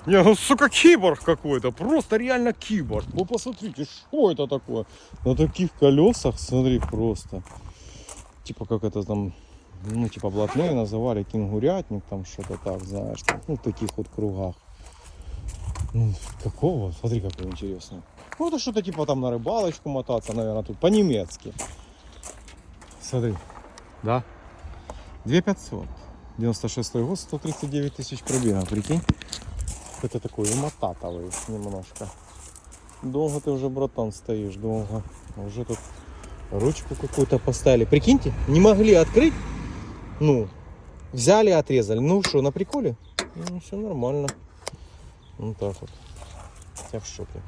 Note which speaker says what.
Speaker 1: Не, ну сука, киборг какой-то, просто реально киборг. Вы посмотрите, что это такое? На таких колесах, смотри, просто. Типа как это там, ну типа блатные называли, кенгурятник, там что-то так, знаешь, там, ну в таких вот кругах. Ну, какого? Смотри, какой интересный. Ну это что-то типа там на рыбалочку мотаться, наверное, тут по-немецки. Смотри, да? 2500. 96 год, 139 тысяч пробега, прикинь. Это такой мотатовый немножко. Долго ты уже, братан, стоишь, долго. Уже тут ручку какую-то поставили. Прикиньте, не могли открыть. Ну, взяли, отрезали. Ну что, на приколе? Ну, все нормально. Вот так вот. Я в шоке.